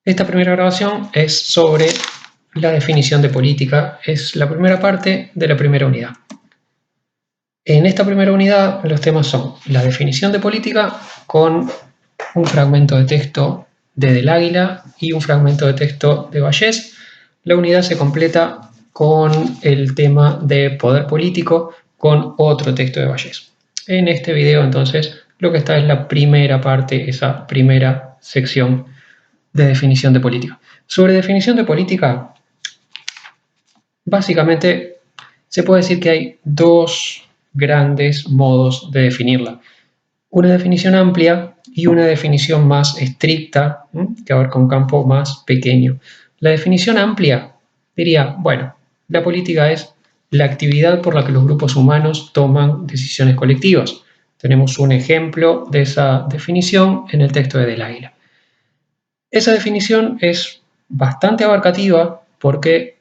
Esta primera grabación es sobre la definición de política, es la primera parte de la primera unidad. En esta primera unidad los temas son la definición de política con un fragmento de texto de Del Águila y un fragmento de texto de Vallés. La unidad se completa con el tema de poder político con otro texto de Vallés. En este video entonces lo que está es la primera parte, esa primera sección de definición de política. Sobre definición de política, básicamente se puede decir que hay dos grandes modos de definirla. Una definición amplia y una definición más estricta, que abarca un campo más pequeño. La definición amplia diría, bueno, la política es la actividad por la que los grupos humanos toman decisiones colectivas. Tenemos un ejemplo de esa definición en el texto de Del Águila. Esa definición es bastante abarcativa porque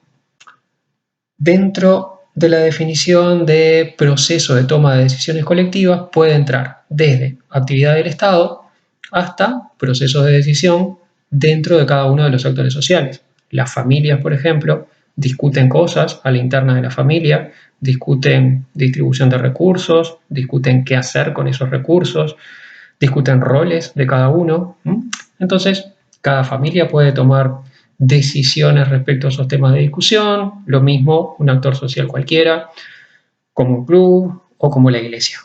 dentro de la definición de proceso de toma de decisiones colectivas puede entrar desde actividad del Estado hasta procesos de decisión dentro de cada uno de los actores sociales. Las familias, por ejemplo, discuten cosas a la interna de la familia, discuten distribución de recursos, discuten qué hacer con esos recursos, discuten roles de cada uno. Entonces, cada familia puede tomar decisiones respecto a esos temas de discusión, lo mismo un actor social cualquiera, como un club o como la iglesia.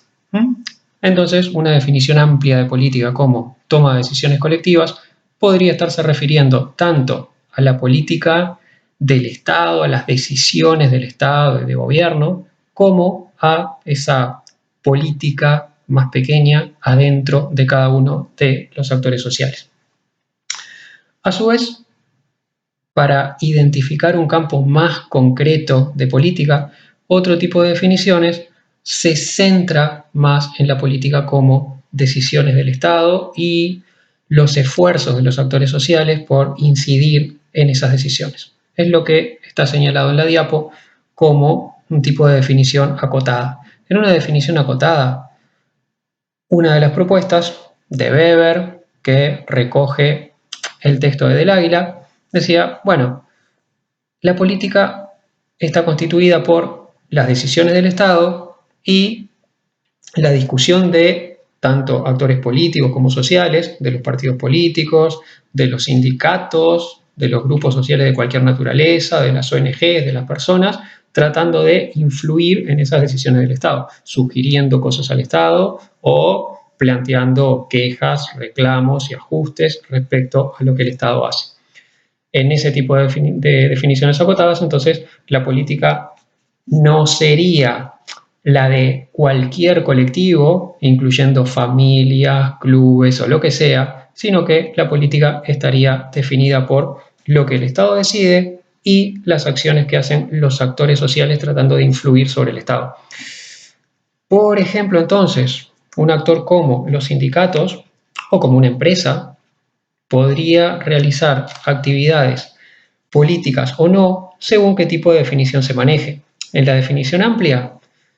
Entonces, una definición amplia de política como toma de decisiones colectivas podría estarse refiriendo tanto a la política del Estado, a las decisiones del Estado y de gobierno, como a esa política más pequeña adentro de cada uno de los actores sociales. A su vez, para identificar un campo más concreto de política, otro tipo de definiciones se centra más en la política como decisiones del Estado y los esfuerzos de los actores sociales por incidir en esas decisiones. Es lo que está señalado en la diapo como un tipo de definición acotada. En una definición acotada, una de las propuestas de Weber, que recoge el texto de Del Águila, decía, bueno, la política está constituida por las decisiones del Estado y la discusión de tanto actores políticos como sociales, de los partidos políticos, de los sindicatos, de los grupos sociales de cualquier naturaleza, de las ONGs, de las personas, tratando de influir en esas decisiones del Estado, sugiriendo cosas al Estado o planteando quejas, reclamos y ajustes respecto a lo que el Estado hace. En ese tipo de definiciones acotadas, entonces la política no sería la de cualquier colectivo, incluyendo familias, clubes o lo que sea, sino que la política estaría definida por lo que el Estado decide y las acciones que hacen los actores sociales tratando de influir sobre el Estado. Por ejemplo, entonces, un actor como los sindicatos o como una empresa podría realizar actividades políticas o no, según qué tipo de definición se maneje. En la definición amplia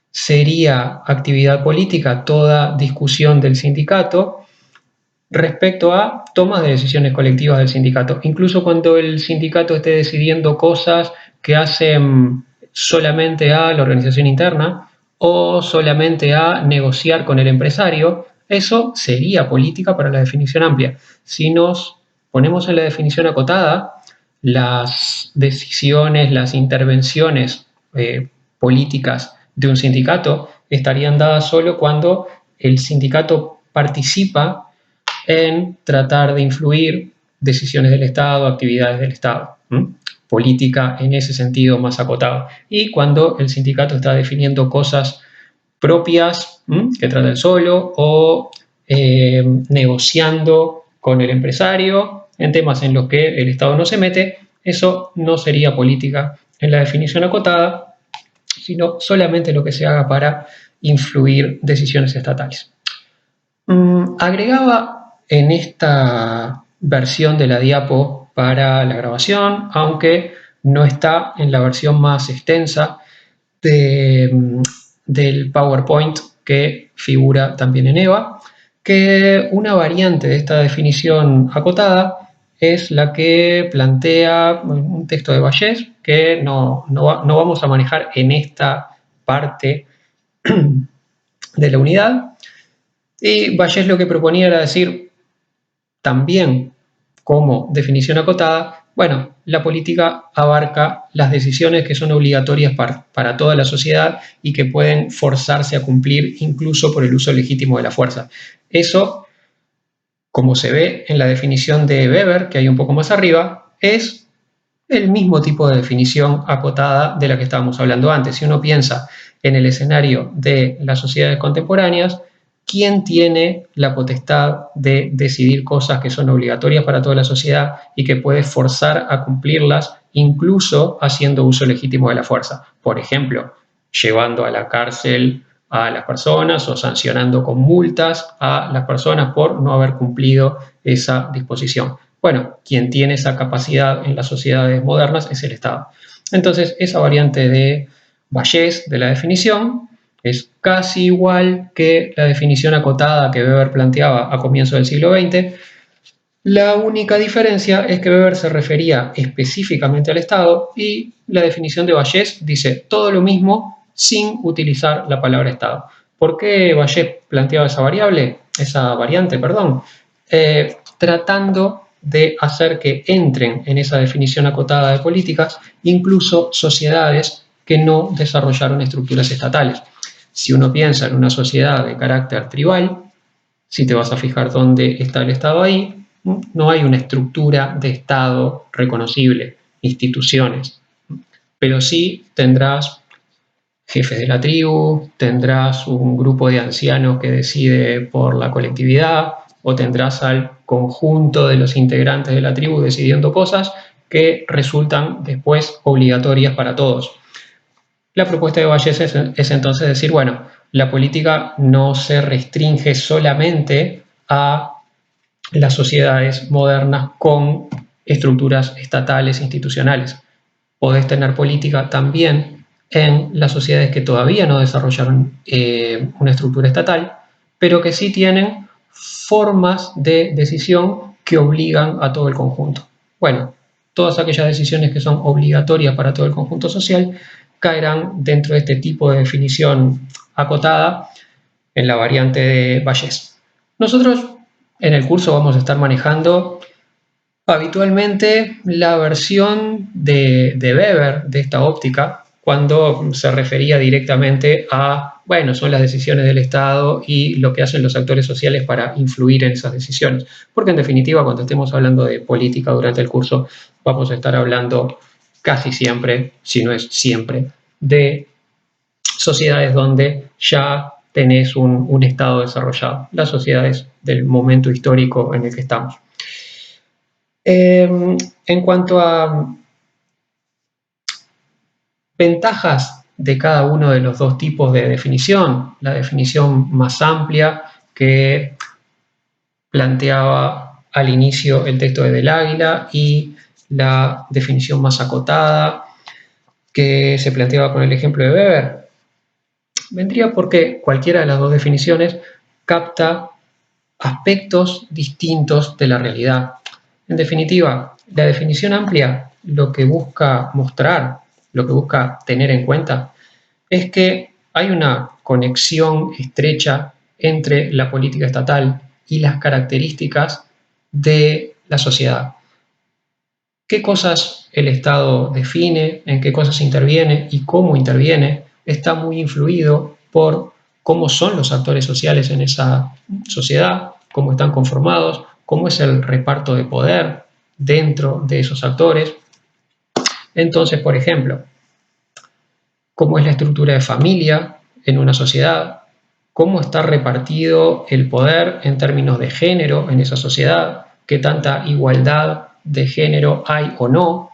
sería actividad política toda discusión del sindicato respecto a tomas de decisiones colectivas del sindicato, incluso cuando el sindicato esté decidiendo cosas que hacen solamente a la organización interna o solamente a negociar con el empresario, eso sería política para la definición amplia. Si nos ponemos en la definición acotada, las decisiones, las intervenciones políticas de un sindicato estarían dadas solo cuando el sindicato participa en tratar de influir decisiones del Estado, actividades del Estado. Política en ese sentido más acotada. Y cuando el sindicato está definiendo cosas propias que trata el solo o negociando con el empresario en temas en los que el Estado no se mete, eso no sería política en la definición acotada, sino solamente lo que se haga para influir decisiones estatales. Agregaba en esta versión de la diapo para la grabación, aunque no está en la versión más extensa del PowerPoint que figura también en EVA, que una variante de esta definición acotada es la que plantea un texto de Vallès que no vamos a manejar en esta parte de la unidad. Y Vallès lo que proponía era decir también como definición acotada, bueno, la política abarca las decisiones que son obligatorias para toda la sociedad y que pueden forzarse a cumplir incluso por el uso legítimo de la fuerza. Eso, como se ve en la definición de Weber, que hay un poco más arriba, es el mismo tipo de definición acotada de la que estábamos hablando antes. Si uno piensa en el escenario de las sociedades contemporáneas, ¿quién tiene la potestad de decidir cosas que son obligatorias para toda la sociedad y que puede forzar a cumplirlas, incluso haciendo uso legítimo de la fuerza? Por ejemplo, llevando a la cárcel a las personas o sancionando con multas a las personas por no haber cumplido esa disposición. Bueno, quien tiene esa capacidad en las sociedades modernas es el Estado. Entonces, esa variante de Vallès de la definición es casi igual que la definición acotada que Weber planteaba a comienzos del siglo XX. La única diferencia es que Weber se refería específicamente al Estado y la definición de Vallès dice todo lo mismo sin utilizar la palabra Estado. ¿Por qué Vallès planteaba esa variante? Tratando de hacer que entren en esa definición acotada de políticas incluso sociedades que no desarrollaron estructuras estatales. Si uno piensa en una sociedad de carácter tribal, si te vas a fijar dónde está el Estado ahí, no hay una estructura de Estado reconocible, instituciones, pero sí tendrás jefes de la tribu, tendrás un grupo de ancianos que decide por la colectividad, o tendrás al conjunto de los integrantes de la tribu decidiendo cosas que resultan después obligatorias para todos. La propuesta de Vallès es entonces decir, bueno, la política no se restringe solamente a las sociedades modernas con estructuras estatales institucionales. Podés tener política también en las sociedades que todavía no desarrollaron una estructura estatal, pero que sí tienen formas de decisión que obligan a todo el conjunto. Bueno, todas aquellas decisiones que son obligatorias para todo el conjunto social caerán dentro de este tipo de definición acotada en la variante de Vallès. Nosotros en el curso vamos a estar manejando habitualmente la versión de Weber de esta óptica cuando se refería directamente a, bueno, son las decisiones del Estado y lo que hacen los actores sociales para influir en esas decisiones. Porque en definitiva, cuando estemos hablando de política durante el curso, vamos a estar hablando casi siempre, si no es siempre, de sociedades donde ya tenés un Estado desarrollado, las sociedades del momento histórico en el que estamos. En cuanto a ventajas de cada uno de los dos tipos de definición, la definición más amplia que planteaba al inicio el texto de Del Águila y la definición más acotada que se planteaba con el ejemplo de Weber, vendría porque cualquiera de las dos definiciones capta aspectos distintos de la realidad. En definitiva, la definición amplia lo que busca mostrar, lo que busca tener en cuenta, es que hay una conexión estrecha entre la política estatal y las características de la sociedad. ¿Qué cosas el Estado define, en qué cosas interviene y cómo interviene? Está muy influido por cómo son los actores sociales en esa sociedad, cómo están conformados, cómo es el reparto de poder dentro de esos actores. Entonces, por ejemplo, cómo es la estructura de familia en una sociedad, cómo está repartido el poder en términos de género en esa sociedad, qué tanta igualdad de género hay o no,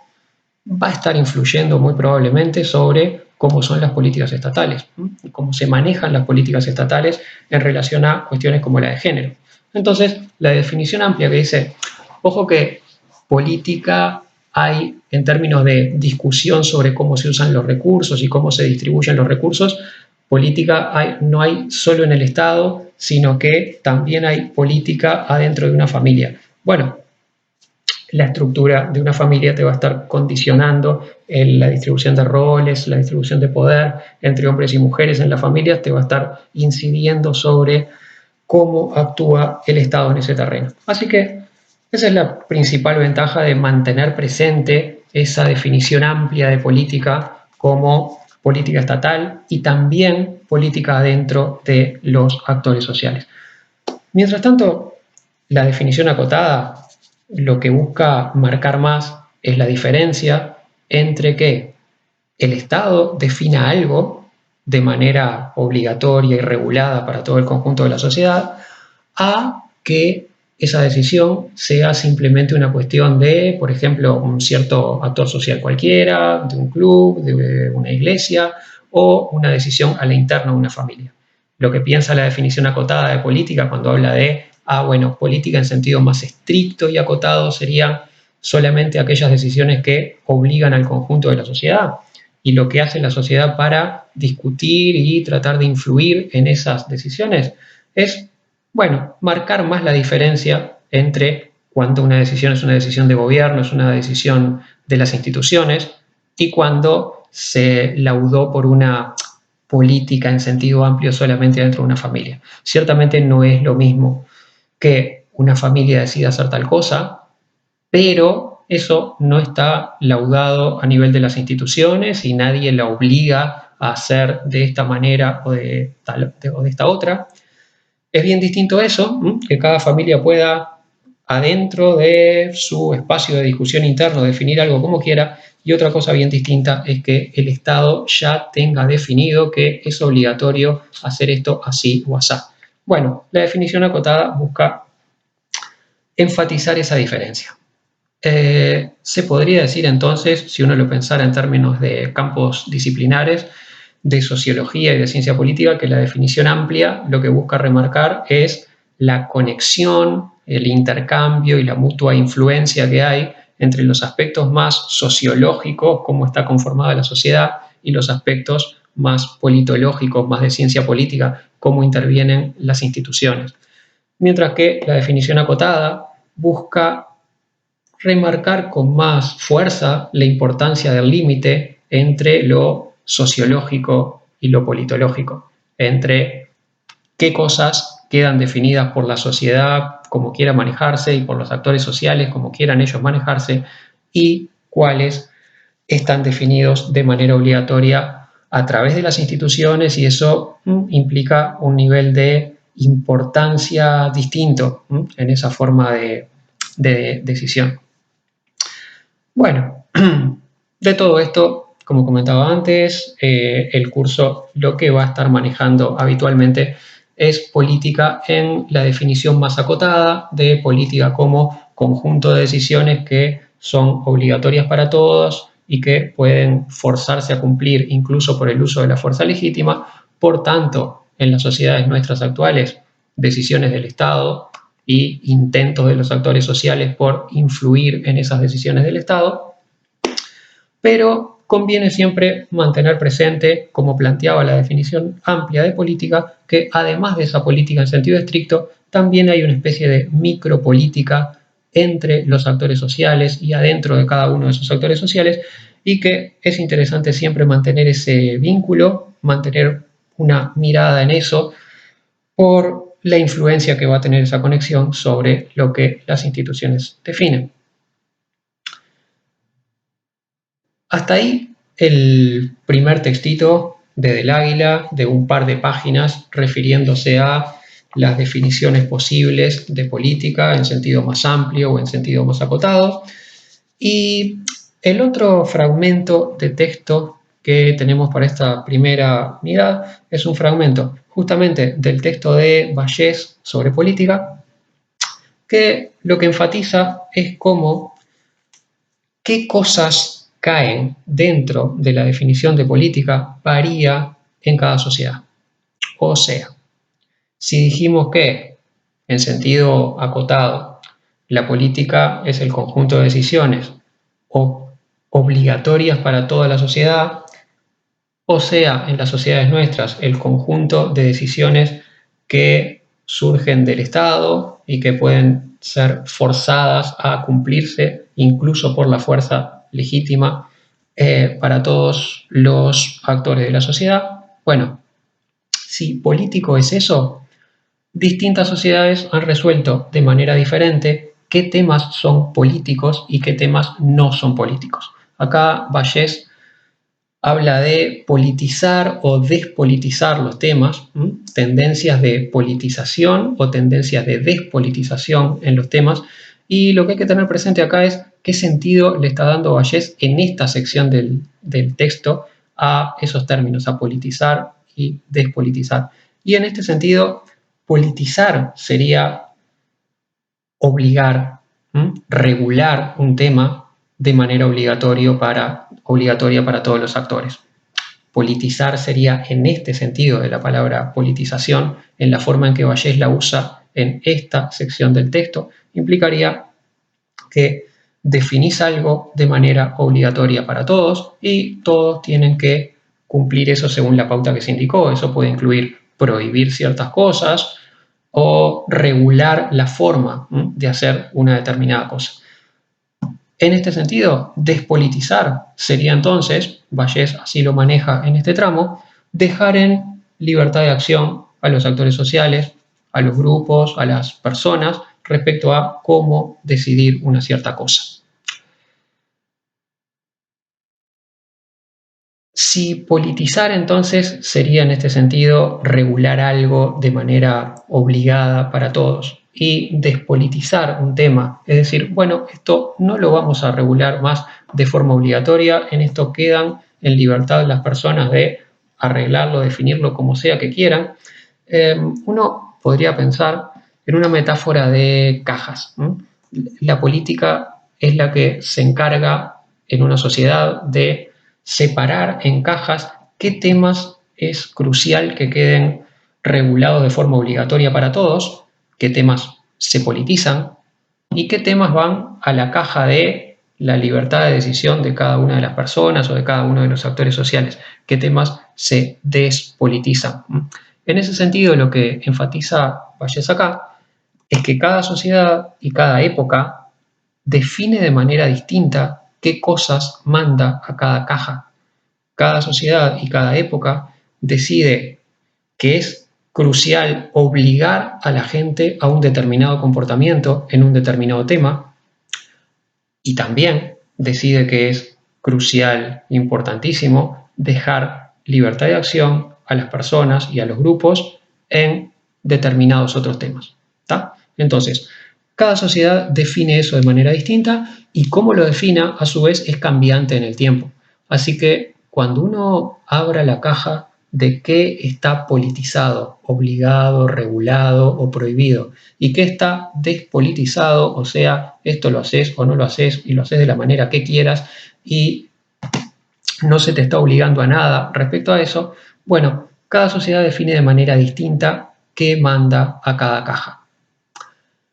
va a estar influyendo muy probablemente sobre cómo son las políticas estatales, cómo se manejan las políticas estatales en relación a cuestiones como la de género. Entonces, la definición amplia que dice, ojo que política hay en términos de discusión sobre cómo se usan los recursos y cómo se distribuyen los recursos, política no hay solo en el Estado, sino que también hay política adentro de una familia. Bueno, la estructura de una familia te va a estar condicionando la distribución de roles, la distribución de poder entre hombres y mujeres en la familia, te va a estar incidiendo sobre cómo actúa el Estado en ese terreno. Así que esa es la principal ventaja de mantener presente esa definición amplia de política como política estatal y también política dentro de los actores sociales. Mientras tanto, la definición acotada lo que busca marcar más es la diferencia entre que el Estado defina algo de manera obligatoria y regulada para todo el conjunto de la sociedad, a que esa decisión sea simplemente una cuestión de, por ejemplo, un cierto actor social cualquiera, de un club, de una iglesia, o una decisión a la interna de una familia. Lo que piensa la definición acotada de política cuando habla de, bueno, política en sentido más estricto y acotado serían solamente aquellas decisiones que obligan al conjunto de la sociedad, y lo que hace la sociedad para discutir y tratar de influir en esas decisiones es, bueno, marcar más la diferencia entre cuando una decisión es una decisión de gobierno, es una decisión de las instituciones, y cuando se laudó por una política en sentido amplio solamente dentro de una familia. Ciertamente no es lo mismo que una familia decida hacer tal cosa, pero eso no está laudado a nivel de las instituciones y nadie la obliga a hacer de esta manera o de esta otra. Es bien distinto eso, que cada familia pueda, adentro de su espacio de discusión interno, definir algo como quiera, y otra cosa bien distinta es que el Estado ya tenga definido que es obligatorio hacer esto así o así. Bueno, la definición acotada busca enfatizar esa diferencia. Se podría decir entonces, si uno lo pensara en términos de campos disciplinares, de sociología y de ciencia política, que la definición amplia lo que busca remarcar es la conexión, el intercambio y la mutua influencia que hay entre los aspectos más sociológicos, cómo está conformada la sociedad, y los aspectos más politológicos, más de ciencia política, cómo intervienen las instituciones. Mientras que la definición acotada busca remarcar con más fuerza la importancia del límite entre lo sociológico y lo politológico, entre qué cosas quedan definidas por la sociedad como quiera manejarse y por los actores sociales como quieran ellos manejarse, y cuáles están definidos de manera obligatoria a través de las instituciones, y eso implica un nivel de importancia distinto en esa forma de decisión. Bueno, de todo esto, como comentaba antes, el curso lo que va a estar manejando habitualmente es política en la definición más acotada de política como conjunto de decisiones que son obligatorias para todos y que pueden forzarse a cumplir incluso por el uso de la fuerza legítima. Por tanto, en las sociedades nuestras actuales, decisiones del Estado y intentos de los actores sociales por influir en esas decisiones del Estado, pero conviene siempre mantener presente, como planteaba la definición amplia de política, que además de esa política en sentido estricto, también hay una especie de micropolítica entre los actores sociales y adentro de cada uno de esos actores sociales, y que es interesante siempre mantener ese vínculo, mantener una mirada en eso, por la influencia que va a tener esa conexión sobre lo que las instituciones definen. Hasta ahí el primer textito de Del Águila, de un par de páginas, refiriéndose a las definiciones posibles de política en sentido más amplio o en sentido más acotado. Y el otro fragmento de texto que tenemos para esta primera unidad es un fragmento justamente del texto de Vallès sobre política, que lo que enfatiza es cómo qué cosas caen dentro de la definición de política varía en cada sociedad. O sea, si dijimos que, en sentido acotado, la política es el conjunto de decisiones obligatorias para toda la sociedad, o sea, en las sociedades nuestras, el conjunto de decisiones que surgen del Estado y que pueden ser forzadas a cumplirse incluso por la fuerza legítima para todos los actores de la sociedad. Bueno, si político es eso, distintas sociedades han resuelto de manera diferente qué temas son políticos y qué temas no son políticos. Acá Vallès habla de politizar o despolitizar los temas, tendencias de politización o tendencias de despolitización en los temas, y lo que hay que tener presente acá es qué sentido le está dando Vallès en esta sección del texto a esos términos, a politizar y despolitizar. Y en este sentido, politizar sería obligar, regular un tema de manera obligatoria para todos los actores. Politizar sería, en este sentido de la palabra politización, en la forma en que Vallès la usa en esta sección del texto, implicaría que definís algo de manera obligatoria para todos y todos tienen que cumplir eso según la pauta que se indicó. Eso puede incluir prohibir ciertas cosas o regular la forma de hacer una determinada cosa. En este sentido, despolitizar sería entonces, Vallès así lo maneja en este tramo, dejar en libertad de acción a los actores sociales, a los grupos, a las personas, respecto a cómo decidir una cierta cosa. Si politizar entonces sería en este sentido regular algo de manera obligada para todos y despolitizar un tema, es decir, bueno, esto no lo vamos a regular más de forma obligatoria, en esto quedan en libertad las personas de arreglarlo, definirlo como sea que quieran. Uno podría pensar en una metáfora de cajas. La política es la que se encarga en una sociedad de separar en cajas qué temas es crucial que queden regulados de forma obligatoria para todos, qué temas se politizan y qué temas van a la caja de la libertad de decisión de cada una de las personas o de cada uno de los actores sociales, qué temas se despolitizan. En ese sentido, lo que enfatiza Vallès acá es que cada sociedad y cada época define de manera distinta qué cosas manda a cada caja. Cada sociedad y cada época decide que es crucial obligar a la gente a un determinado comportamiento en un determinado tema y también decide que es crucial, importantísimo, dejar libertad de acción a las personas y a los grupos en determinados otros temas. ¿Tá? Entonces, cada sociedad define eso de manera distinta y cómo lo defina, a su vez, es cambiante en el tiempo. Así que cuando uno abra la caja de qué está politizado, obligado, regulado o prohibido y qué está despolitizado, o sea, esto lo haces o no lo haces y lo haces de la manera que quieras y no se te está obligando a nada respecto a eso, bueno, cada sociedad define de manera distinta qué manda a cada caja.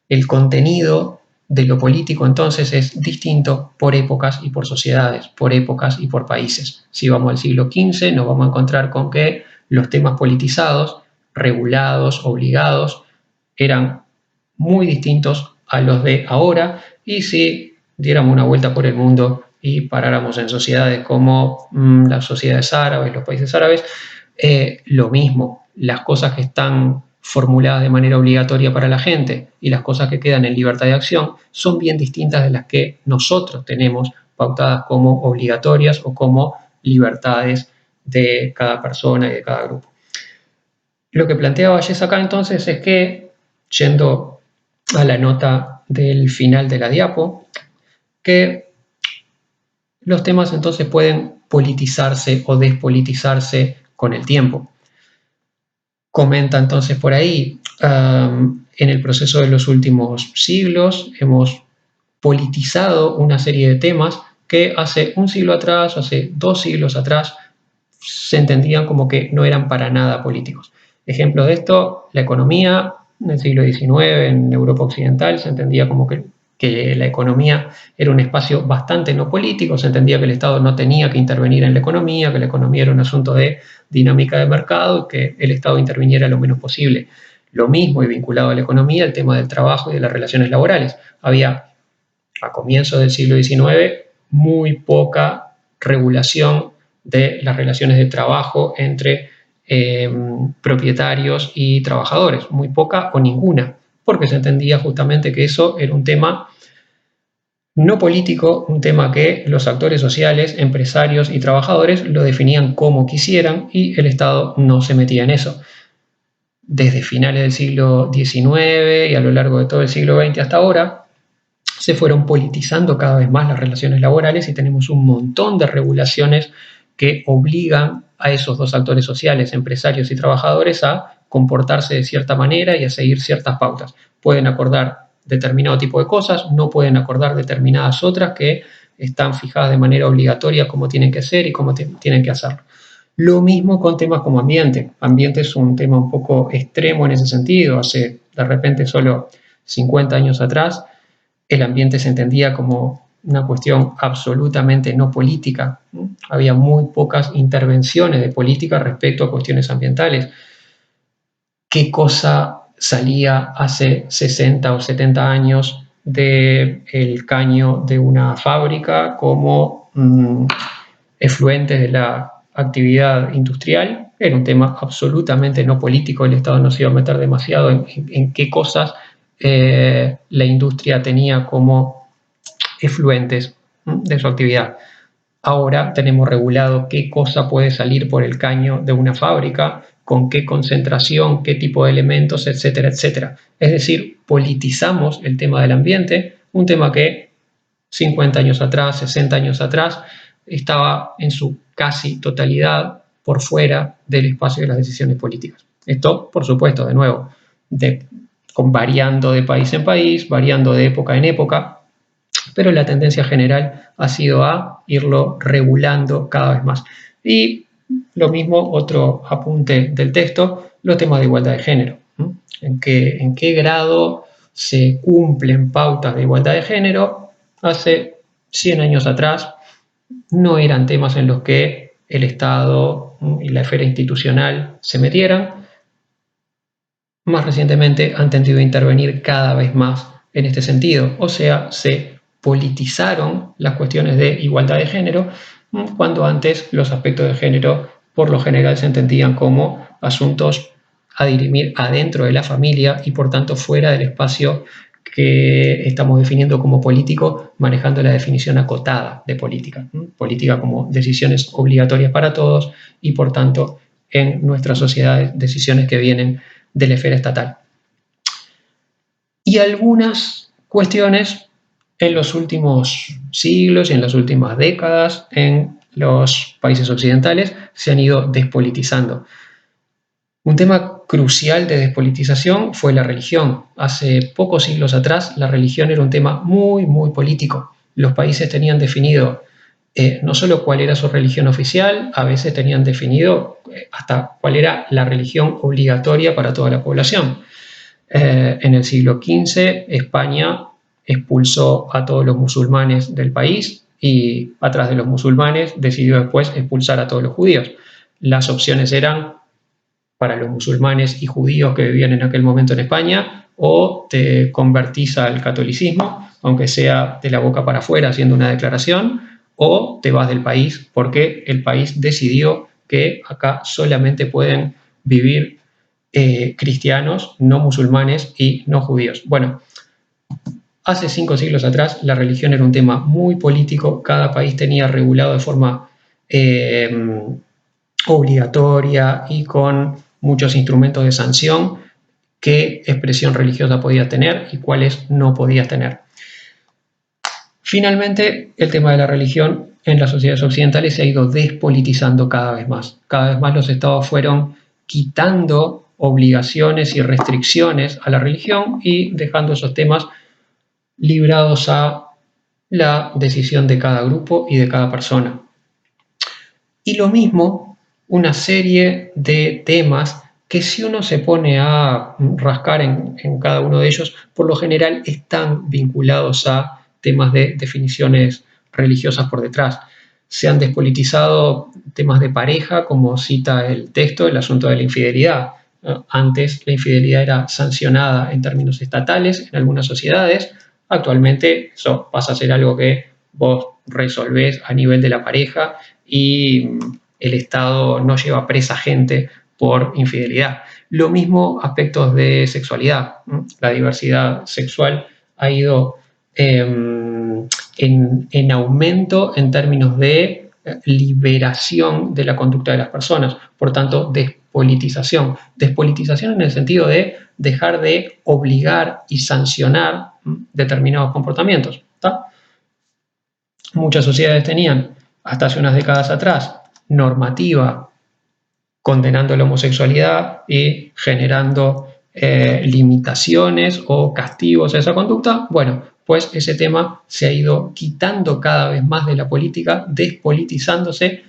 El contenido de lo político entonces es distinto por épocas y por sociedades, por épocas y por países. Si vamos al siglo XV nos vamos a encontrar con que los temas politizados, regulados, obligados, eran muy distintos a los de ahora, y si diéramos una vuelta por el mundo y paráramos en sociedades como las sociedades árabes, los países árabes, lo mismo, las cosas que están formuladas de manera obligatoria para la gente y las cosas que quedan en libertad de acción son bien distintas de las que nosotros tenemos pautadas como obligatorias o como libertades de cada persona y de cada grupo. Lo que plantea Vallès acá entonces es que, yendo a la nota del final de la diapo, que los temas entonces pueden politizarse o despolitizarse con el tiempo. Comenta entonces por ahí, en el proceso de los últimos siglos hemos politizado una serie de temas que hace un siglo atrás, hace 2 siglos atrás, se entendían como que no eran para nada políticos. Ejemplo de esto, la economía en el siglo XIX en Europa Occidental se entendía como que la economía era un espacio bastante no político, se entendía que el Estado no tenía que intervenir en la economía, que la economía era un asunto de dinámica de mercado y que el Estado interviniera lo menos posible. Lo mismo y vinculado a la economía, el tema del trabajo y de las relaciones laborales. Había, a comienzos del siglo XIX, muy poca regulación de las relaciones de trabajo entre propietarios y trabajadores, muy poca o ninguna, porque se entendía justamente que eso era un tema no político, un tema que los actores sociales, empresarios y trabajadores lo definían como quisieran y el Estado no se metía en eso. Desde finales del siglo XIX y a lo largo de todo el siglo XX hasta ahora, se fueron politizando cada vez más las relaciones laborales y tenemos un montón de regulaciones que obligan a esos dos actores sociales, empresarios y trabajadores, a comportarse de cierta manera y a seguir ciertas pautas. Pueden acordar determinado tipo de cosas, no pueden acordar determinadas otras que están fijadas de manera obligatoria cómo tienen que ser y cómo tienen que hacerlo. Lo mismo con temas como ambiente. Ambiente es un tema un poco extremo en ese sentido. Hace de repente solo 50 años atrás el ambiente se entendía como una cuestión absolutamente no política. Había muy pocas intervenciones de política respecto a cuestiones ambientales. ¿Qué cosa salía hace 60 o 70 años del caño de una fábrica como efluentes de la actividad industrial? Era un tema absolutamente no político. El Estado no se iba a meter demasiado en qué cosas la industria tenía como efluentes de su actividad. Ahora tenemos regulado qué cosa puede salir por el caño de una fábrica, con qué concentración, qué tipo de elementos, etcétera, etcétera. Es decir, politizamos el tema del ambiente, un tema que 50 años atrás, 60 años atrás, estaba en su casi totalidad por fuera del espacio de las decisiones políticas. Esto, por supuesto, de nuevo, variando de país en país, variando de época en época, pero la tendencia general ha sido a irlo regulando cada vez más. Y lo mismo, otro apunte del texto, los temas de igualdad de género. ¿En qué grado se cumplen pautas de igualdad de género? Hace 100 años atrás no eran temas en los que el Estado y la esfera institucional se metieran. Más recientemente han tendido a intervenir cada vez más en este sentido, o sea, se politizaron las cuestiones de igualdad de género, cuando antes los aspectos de género por lo general se entendían como asuntos a dirimir adentro de la familia y por tanto fuera del espacio que estamos definiendo como político, manejando la definición acotada de política. Política como decisiones obligatorias para todos y por tanto en nuestras sociedades decisiones que vienen de la esfera estatal. Y algunas cuestiones en los últimos siglos y en las últimas décadas en los países occidentales se han ido despolitizando. Un tema crucial de despolitización fue la religión. Hace pocos siglos atrás la religión era un tema muy, muy político. Los países tenían definido no solo cuál era su religión oficial, a veces tenían definido hasta cuál era la religión obligatoria para toda la población. En el siglo XV, España expulsó a todos los musulmanes del país y atrás de los musulmanes decidió después expulsar a todos los judíos. Las opciones eran para los musulmanes y judíos que vivían en aquel momento en España, o te convertís al catolicismo, aunque sea de la boca para afuera haciendo una declaración, o te vas del país porque el país decidió que acá solamente pueden vivir cristianos, no musulmanes y no judíos. Bueno, hace 5 siglos atrás la religión era un tema muy político, cada país tenía regulado de forma obligatoria y con muchos instrumentos de sanción qué expresión religiosa podía tener y cuáles no podía tener. Finalmente, el tema de la religión en las sociedades occidentales se ha ido despolitizando cada vez más. Cada vez más los estados fueron quitando obligaciones y restricciones a la religión y dejando esos temas librados a la decisión de cada grupo y de cada persona. Y lo mismo, una serie de temas que si uno se pone a rascar en cada uno de ellos, por lo general están vinculados a temas de definiciones religiosas por detrás. Se han despolitizado temas de pareja, como cita el texto, el asunto de la infidelidad. Antes la infidelidad era sancionada en términos estatales en algunas sociedades. Actualmente eso pasa a ser algo que vos resolvés a nivel de la pareja y el Estado no lleva presa gente por infidelidad. Lo mismo aspectos de sexualidad. La diversidad sexual ha ido en aumento en términos de liberación de la conducta de las personas, por tanto, despolitización. Despolitización en el sentido de dejar de obligar y sancionar determinados comportamientos. ¿Tá? Muchas sociedades tenían, hasta hace unas décadas atrás, normativa condenando la homosexualidad y generando limitaciones o castigos a esa conducta. Bueno, pues ese tema se ha ido quitando cada vez más de la política, despolitizándose,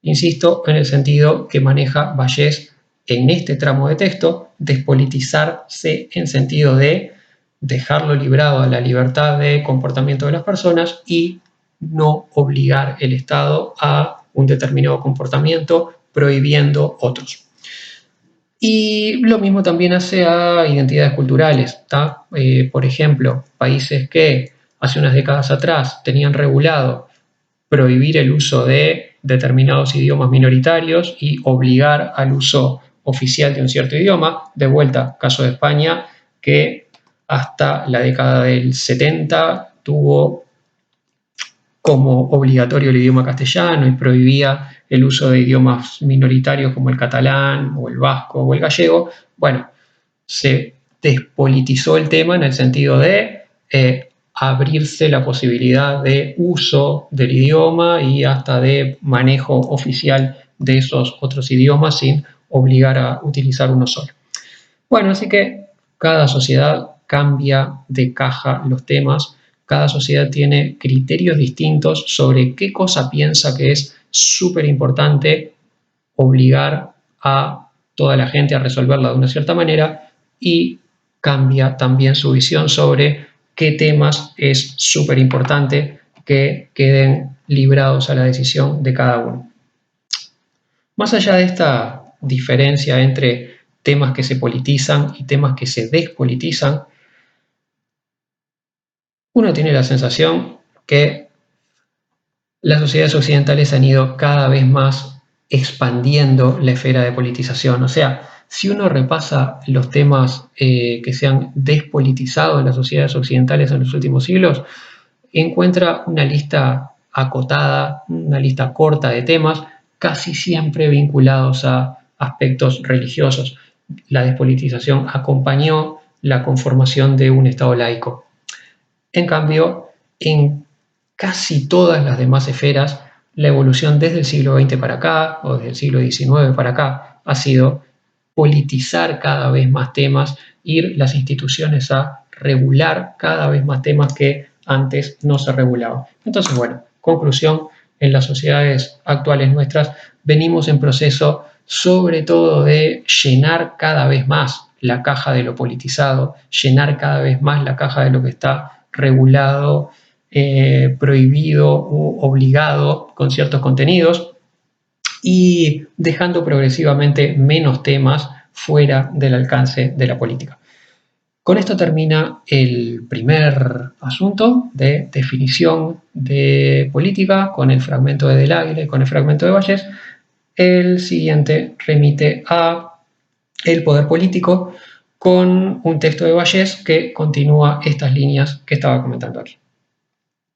insisto, en el sentido que maneja Vallès en este tramo de texto, despolitizarse en sentido de dejarlo librado a la libertad de comportamiento de las personas y no obligar el Estado a un determinado comportamiento prohibiendo otros. Y lo mismo también hace a identidades culturales. Por ejemplo, países que hace unas décadas atrás tenían regulado prohibir el uso de determinados idiomas minoritarios y obligar al uso oficial de un cierto idioma. De vuelta, caso de España, que hasta la década del 70 tuvo como obligatorio el idioma castellano y prohibía el uso de idiomas minoritarios como el catalán o el vasco o el gallego. Bueno, se despolitizó el tema en el sentido de abrirse la posibilidad de uso del idioma y hasta de manejo oficial de esos otros idiomas sin obligar a utilizar uno solo. Bueno, así que cada sociedad cambia de caja los temas, cada sociedad tiene criterios distintos sobre qué cosa piensa que es súper importante obligar a toda la gente a resolverla de una cierta manera y cambia también su visión sobre qué temas es súper importante que queden librados a la decisión de cada uno. Más allá de esta diferencia entre temas que se politizan y temas que se despolitizan, uno tiene la sensación que las sociedades occidentales han ido cada vez más expandiendo la esfera de politización. O sea, si uno repasa los temas que se han despolitizado en las sociedades occidentales en los últimos siglos, encuentra una lista acotada, una lista corta de temas, casi siempre vinculados a aspectos religiosos. La despolitización acompañó la conformación de un Estado laico. En cambio, en casi todas las demás esferas, la evolución desde el siglo XX para acá, o desde el siglo XIX para acá, ha sido politizar cada vez más temas, ir las instituciones a regular cada vez más temas que antes no se regulaban. Entonces, bueno, conclusión, en las sociedades actuales nuestras venimos en proceso sobre todo de llenar cada vez más la caja de lo politizado, llenar cada vez más la caja de lo que está regulado, prohibido o obligado con ciertos contenidos y dejando progresivamente menos temas fuera del alcance de la política. Con esto termina el primer asunto de definición de política con el fragmento de Del Águila y con el fragmento de Vallès. El siguiente remite a el poder político con un texto de Vallès que continúa estas líneas que estaba comentando aquí.